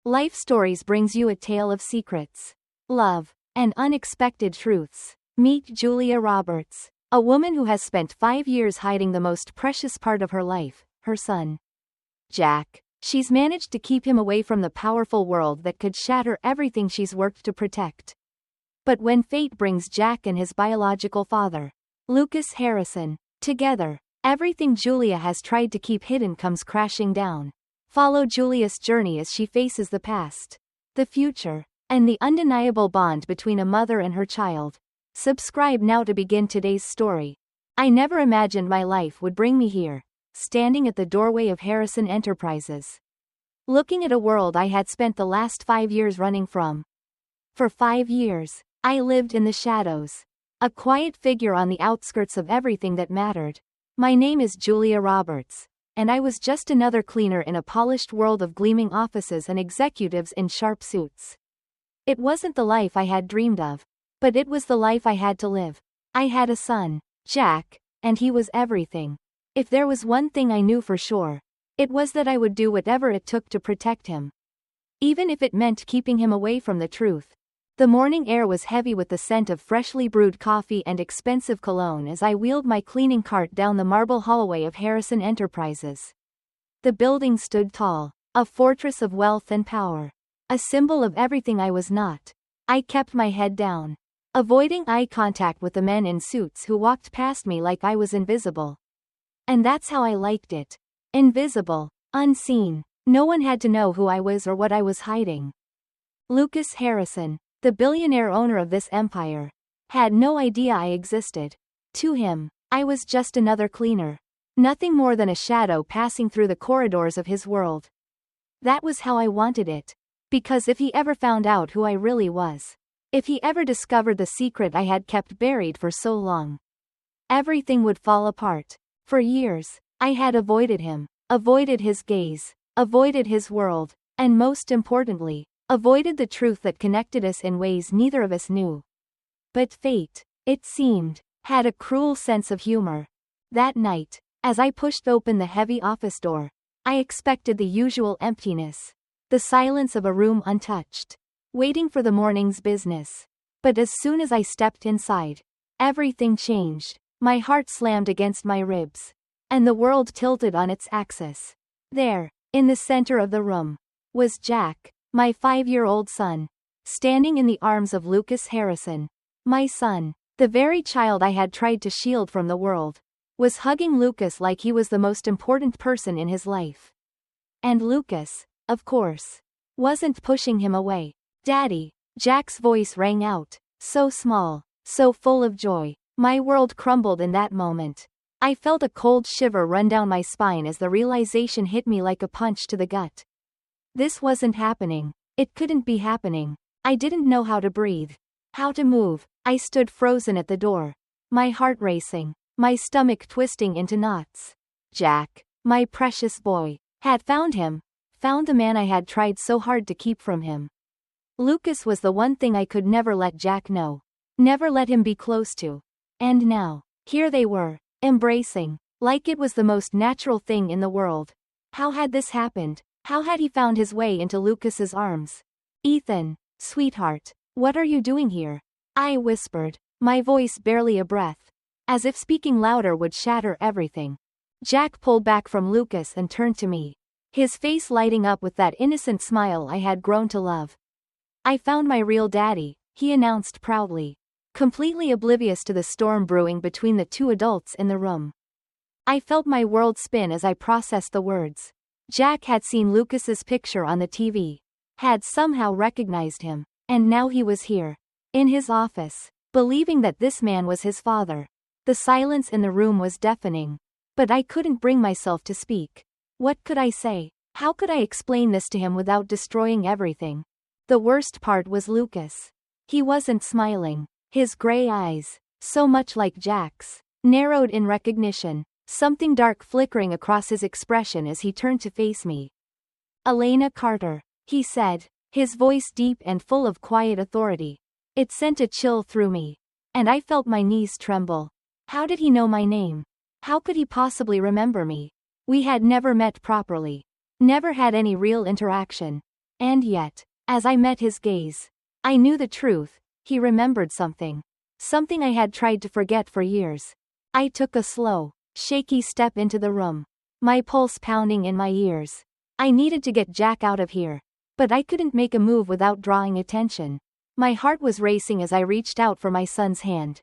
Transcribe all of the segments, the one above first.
Life Stories brings you a tale of secrets, love, and unexpected truths. Meet Julia Roberts, a woman who has spent 5 years hiding the most precious part of her life, her son, Jack. She's managed to keep him away from the powerful world that could shatter everything she's worked to protect. But when fate brings Jack and his biological father, Lucas Harrison, together, everything Julia has tried to keep hidden comes crashing down. Follow Julia's journey as she faces the past, the future, and the undeniable bond between a mother and her child. Subscribe now to begin today's story. I never imagined my life would bring me here, standing at the doorway of Harrison Enterprises, looking at a world I had spent the last 5 years running from. For 5 years, I lived in the shadows, a quiet figure on the outskirts of everything that mattered. My name is Julia Roberts, and I was just another cleaner in a polished world of gleaming offices and executives in sharp suits. It wasn't the life I had dreamed of, but it was the life I had to live. I had a son, Jack, and he was everything. If there was one thing I knew for sure, it was that I would do whatever it took to protect him, even if it meant keeping him away from the truth. The morning air was heavy with the scent of freshly brewed coffee and expensive cologne as I wheeled my cleaning cart down the marble hallway of Harrison Enterprises. The building stood tall, a fortress of wealth and power, a symbol of everything I was not. I kept my head down, avoiding eye contact with the men in suits who walked past me like I was invisible. And that's how I liked it. Invisible, unseen. No one had to know who I was or what I was hiding. Lucas Harrison, the billionaire owner of this empire, had no idea I existed. To him, I was just another cleaner, nothing more than a shadow passing through the corridors of his world. That was how I wanted it. Because if he ever found out who I really was, if he ever discovered the secret I had kept buried for so long, everything would fall apart. For years, I had avoided him, avoided his gaze, avoided his world, and most importantly, avoided the truth that connected us in ways neither of us knew. But fate, it seemed, had a cruel sense of humor. That night, as I pushed open the heavy office door, I expected the usual emptiness, the silence of a room untouched, waiting for the morning's business. But as soon as I stepped inside, everything changed. My heart slammed against my ribs, and the world tilted on its axis. There, in the center of the room, was Jack, my 5-year-old son, standing in the arms of Lucas Harrison. My son, the very child I had tried to shield from the world, was hugging Lucas like he was the most important person in his life. And Lucas, of course, wasn't pushing him away. "Daddy," Jack's voice rang out, so small, so full of joy. My world crumbled in that moment. I felt a cold shiver run down my spine as the realization hit me like a punch to the gut. This wasn't happening. It couldn't be happening. I didn't know how to breathe, how to move. I stood frozen at the door, my heart racing, my stomach twisting into knots. Jack, my precious boy, had found him, found the man I had tried so hard to keep from him. Lucas was the one thing I could never let Jack know, never let him be close to. And now, here they were, embracing, like it was the most natural thing in the world. How had this happened? How had he found his way into Lucas's arms? "Ethan, sweetheart, what are you doing here?" I whispered, my voice barely a breath, as if speaking louder would shatter everything. Jack pulled back from Lucas and turned to me, his face lighting up with that innocent smile I had grown to love. "I found my real daddy," he announced proudly, completely oblivious to the storm brewing between the two adults in the room. I felt my world spin as I processed the words. Jack had seen Lucas's picture on the TV, had somehow recognized him, and now he was here, in his office, believing that this man was his father. The silence in the room was deafening, but I couldn't bring myself to speak. What could I say? How could I explain this to him without destroying everything? The worst part was Lucas. He wasn't smiling. His gray eyes, so much like Jack's, narrowed in recognition, something dark flickering across his expression as he turned to face me. "Elena Carter," he said, his voice deep and full of quiet authority. It sent a chill through me, and I felt my knees tremble. How did he know my name? How could he possibly remember me? We had never met properly, never had any real interaction. And yet, as I met his gaze, I knew the truth. He remembered something. Something I had tried to forget for years. I took a slow, shaky step into the room, my pulse pounding in my ears. I needed to get Jack out of here. But I couldn't make a move without drawing attention. My heart was racing as I reached out for my son's hand.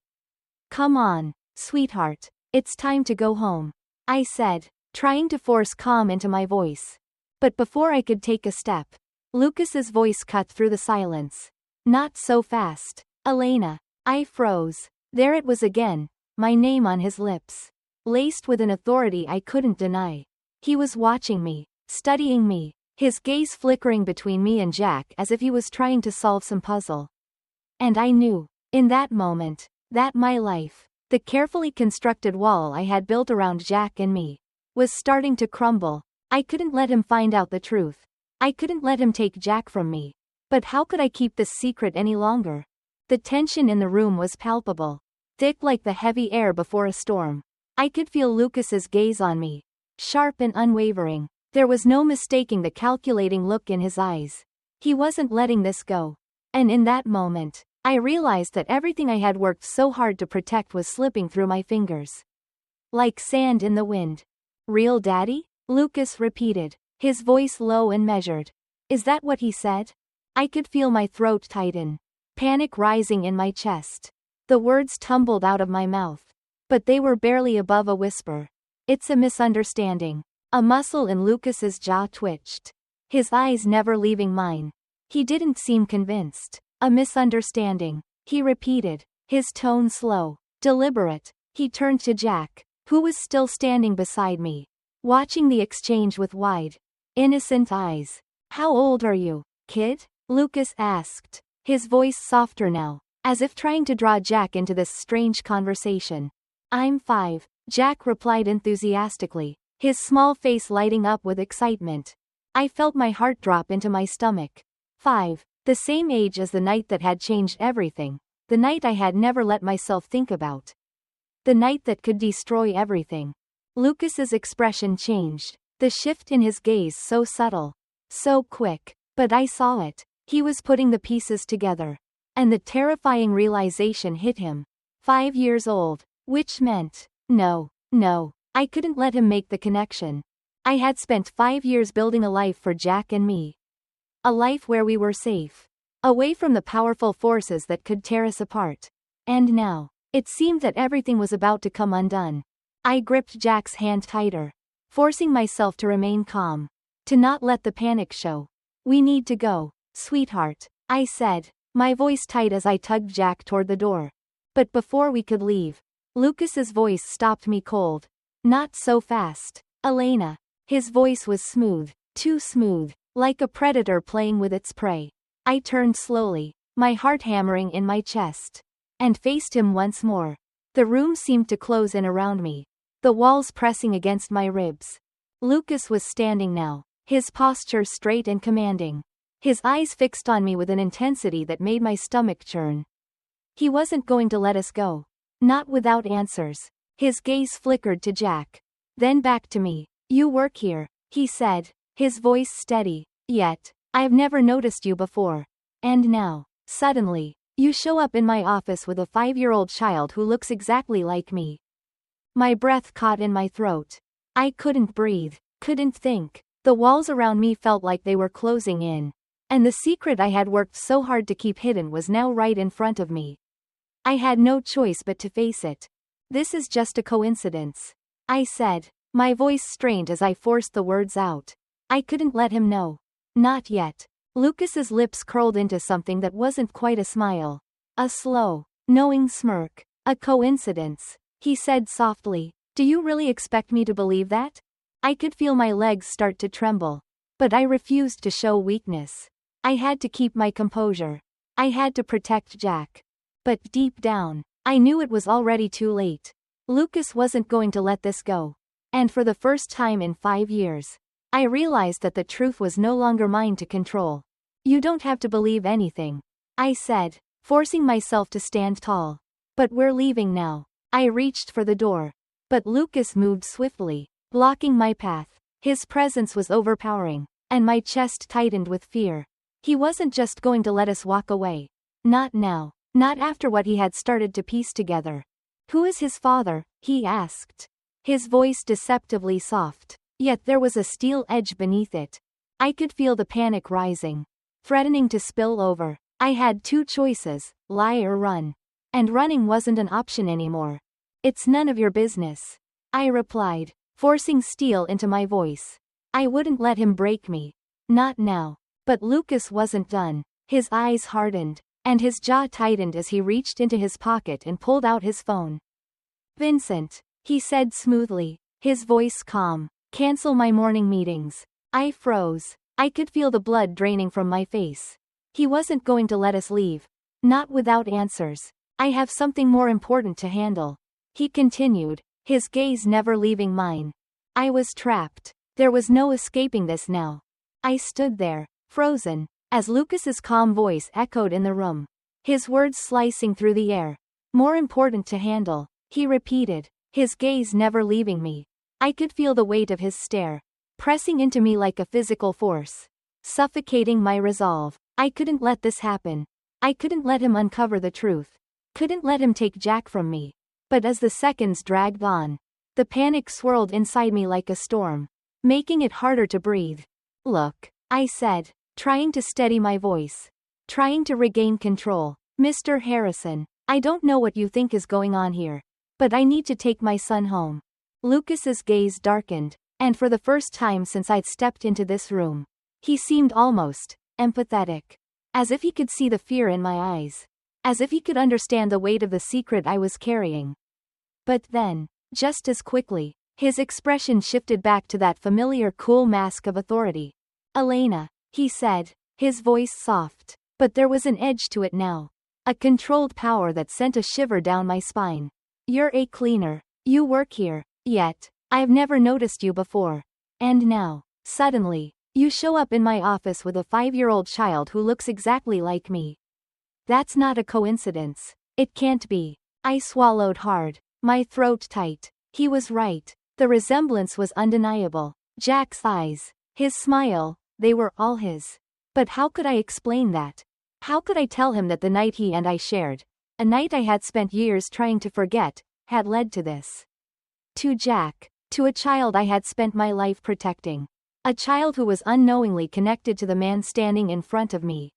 "Come on, sweetheart. It's time to go home," I said, trying to force calm into my voice. But before I could take a step, Lucas's voice cut through the silence. "Not so fast, Elena." I froze. There it was again, my name on his lips, laced with an authority I couldn't deny. He was watching me, studying me, his gaze flickering between me and Jack as if he was trying to solve some puzzle. And I knew, in that moment, that my life, the carefully constructed wall I had built around Jack and me, was starting to crumble. I couldn't let him find out the truth. I couldn't let him take Jack from me. But how could I keep this secret any longer? The tension in the room was palpable, thick like the heavy air before a storm. I could feel Lucas's gaze on me, sharp and unwavering. There was no mistaking the calculating look in his eyes. He wasn't letting this go. And in that moment, I realized that everything I had worked so hard to protect was slipping through my fingers. Like sand in the wind. "Real daddy?" Lucas repeated, his voice low and measured. "Is that what he said?" I could feel my throat tighten, panic rising in my chest. The words tumbled out of my mouth, but they were barely above a whisper. "It's a misunderstanding." A muscle in Lucas's jaw twitched, his eyes never leaving mine. He didn't seem convinced. "A misunderstanding," he repeated, his tone slow, deliberate. He turned to Jack, who was still standing beside me, watching the exchange with wide, innocent eyes. "How old are you, kid?" Lucas asked, his voice softer now, as if trying to draw Jack into this strange conversation. "I'm 5, Jack replied enthusiastically, his small face lighting up with excitement. I felt my heart drop into my stomach. 5, the same age as the night that had changed everything, the night I had never let myself think about. The night that could destroy everything. Lucas's expression changed, the shift in his gaze so subtle, so quick, but I saw it. He was putting the pieces together. And the terrifying realization hit him. 5 years old, which meant, no, I couldn't let him make the connection. I had spent 5 years building a life for Jack and me. A life where we were safe, away from the powerful forces that could tear us apart. And now, it seemed that everything was about to come undone. I gripped Jack's hand tighter, forcing myself to remain calm, to not let the panic show. "We need to go, sweetheart," I said, my voice tight as I tugged Jack toward the door. But before we could leave, Lucas's voice stopped me cold. "Not so fast, Elena." His voice was smooth, too smooth, like a predator playing with its prey. I turned slowly, my heart hammering in my chest, and faced him once more. The room seemed to close in around me, the walls pressing against my ribs. Lucas was standing now, his posture straight and commanding, his eyes fixed on me with an intensity that made my stomach churn. He wasn't going to let us go. Not without answers. His gaze flickered to Jack, then back to me. "You work here," he said, his voice steady. "Yet, I've never noticed you before. And now, suddenly, you show up in my office with a 5-year-old child who looks exactly like me." My breath caught in my throat. I couldn't breathe, couldn't think. The walls around me felt like they were closing in. And the secret I had worked so hard to keep hidden was now right in front of me. I had no choice but to face it. "This is just a coincidence," I said, my voice strained as I forced the words out. I couldn't let him know. Not yet. Lucas's lips curled into something that wasn't quite a smile. A slow, knowing smirk. "A coincidence," he said softly. "Do you really expect me to believe that?" I could feel my legs start to tremble. But I refused to show weakness. I had to keep my composure. I had to protect Jack. But deep down, I knew it was already too late. Lucas wasn't going to let this go. And for the first time in 5 years, I realized that the truth was no longer mine to control. "You don't have to believe anything," I said, forcing myself to stand tall. "But we're leaving now." I reached for the door. But Lucas moved swiftly, blocking my path. His presence was overpowering. and my chest tightened with fear. He wasn't just going to let us walk away. Not now. Not after what he had started to piece together. "Who is his father?" he asked. His voice deceptively soft. Yet there was a steel edge beneath it. I could feel the panic rising, threatening to spill over. I had two choices, lie or run. And running wasn't an option anymore. "It's none of your business," I replied, forcing steel into my voice. I wouldn't let him break me. Not now. But Lucas wasn't done. His eyes hardened, and his jaw tightened as he reached into his pocket and pulled out his phone. "Vincent," he said smoothly, his voice calm. "Cancel my morning meetings." I froze. I could feel the blood draining from my face. He wasn't going to let us leave. Not without answers. "I have something more important to handle," he continued, his gaze never leaving mine. I was trapped. There was no escaping this now. I stood there, frozen, as Lucas's calm voice echoed in the room. His words slicing through the air. "More important to handle," he repeated, his gaze never leaving me. I could feel the weight of his stare, pressing into me like a physical force, suffocating my resolve. I couldn't let this happen. I couldn't let him uncover the truth. Couldn't let him take Jack from me. But as the seconds dragged on, the panic swirled inside me like a storm, making it harder to breathe. "Look," I said, trying to steady my voice, trying to regain control. "Mr. Harrison, I don't know what you think is going on here, but I need to take my son home." Lucas's gaze darkened, and for the first time since I'd stepped into this room, he seemed almost empathetic. As if he could see the fear in my eyes. As if he could understand the weight of the secret I was carrying. But then, just as quickly, his expression shifted back to that familiar cool mask of authority. "Elena," he said, his voice soft, but there was an edge to it now. A controlled power that sent a shiver down my spine. "You're a cleaner. You work here, yet I've never noticed you before. And now, suddenly, you show up in my office with a 5-year-old child who looks exactly like me. That's not a coincidence. It can't be." I swallowed hard, my throat tight. He was right. The resemblance was undeniable. Jack's eyes, his smile, they were all his. But how could I explain that? How could I tell him that the night he and I shared, a night I had spent years trying to forget, had led to this? To Jack, to a child I had spent my life protecting. A child who was unknowingly connected to the man standing in front of me.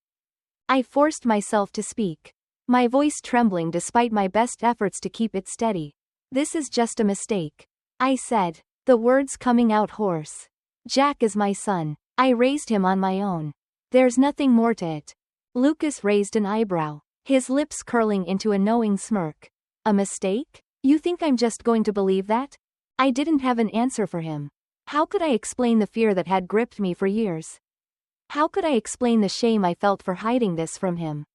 I forced myself to speak, my voice trembling despite my best efforts to keep it steady. "This is just a mistake," I said, the words coming out hoarse. "Jack is my son. I raised him on my own. There's nothing more to it." Lucas raised an eyebrow, his lips curling into a knowing smirk. "A mistake? You think I'm just going to believe that?" I didn't have an answer for him. How could I explain the fear that had gripped me for years? How could I explain the shame I felt for hiding this from him?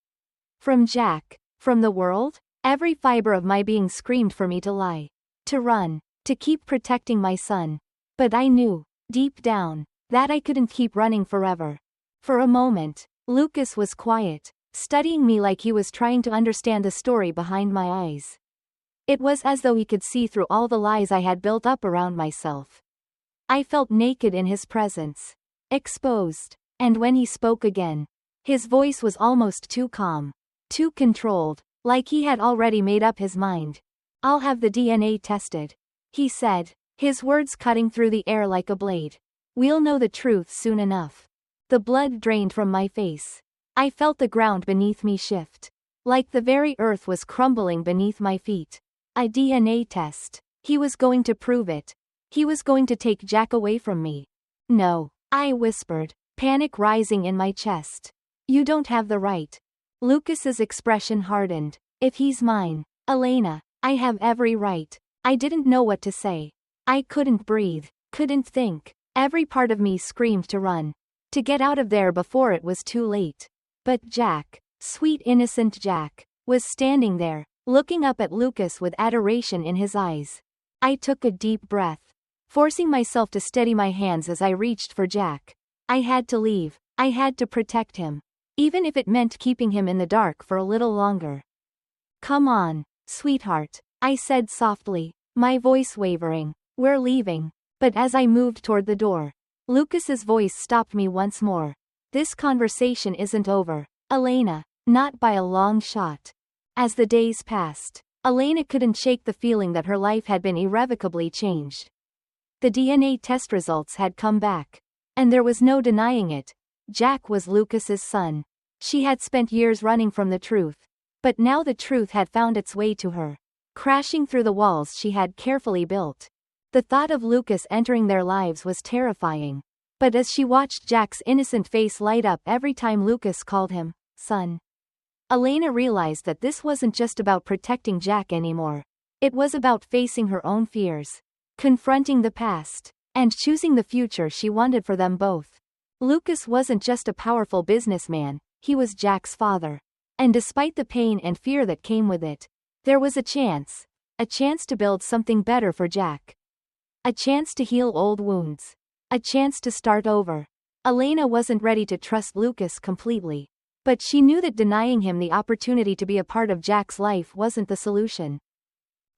From Jack? From the world? Every fiber of my being screamed for me to lie. To run. To keep protecting my son. But I knew, deep down, that I couldn't keep running forever. For a moment, Lucas was quiet, studying me like he was trying to understand the story behind my eyes. It was as though he could see through all the lies I had built up around myself. I felt naked in his presence. Exposed. And when he spoke again, his voice was almost too calm. Too controlled. Like he had already made up his mind. "I'll have the DNA tested," he said, his words cutting through the air like a blade. "We'll know the truth soon enough." The blood drained from my face. I felt the ground beneath me shift. Like the very earth was crumbling beneath my feet. A DNA test. He was going to prove it. He was going to take Jack away from me. "No," I whispered, panic rising in my chest. "You don't have the right." Lucas's expression hardened. "If he's mine, Elena, I have every right." I didn't know what to say. I couldn't breathe, couldn't think. Every part of me screamed to run. To get out of there before it was too late. But Jack, sweet innocent Jack, was standing there, looking up at Lucas with adoration in his eyes. I took a deep breath, forcing myself to steady my hands as I reached for Jack. I had to leave. I had to protect him. Even if it meant keeping him in the dark for a little longer. "Come on, sweetheart," I said softly, my voice wavering. "We're leaving." But as I moved toward the door, Lucas's voice stopped me once more. This conversation isn't over, Elena. Not by a long shot. As the days passed, Elena couldn't shake the feeling that her life had been irrevocably changed. The DNA test results had come back. And there was no denying it. Jack was Lucas's son. She had spent years running from the truth. But now the truth had found its way to her, crashing through the walls she had carefully built. The thought of Lucas entering their lives was terrifying. But as she watched Jack's innocent face light up every time Lucas called him son, Elena realized that this wasn't just about protecting Jack anymore. It was about facing her own fears, confronting the past, and choosing the future she wanted for them both. Lucas wasn't just a powerful businessman, he was Jack's father. And despite the pain and fear that came with it, there was a chance to build something better for Jack. A chance to heal old wounds. A chance to start over. Elena wasn't ready to trust Lucas completely. But she knew that denying him the opportunity to be a part of Jack's life wasn't the solution.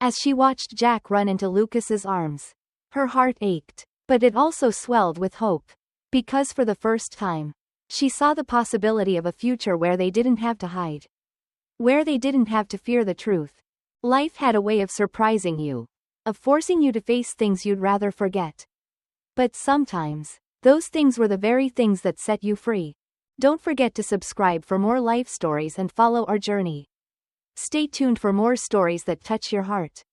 As she watched Jack run into Lucas's arms, her heart ached, but it also swelled with hope. Because for the first time, she saw the possibility of a future where they didn't have to hide. Where they didn't have to fear the truth. Life had a way of surprising you. Of forcing you to face things you'd rather forget. But sometimes, those things were the very things that set you free. Don't forget to subscribe for more life stories and follow our journey. Stay tuned for more stories that touch your heart.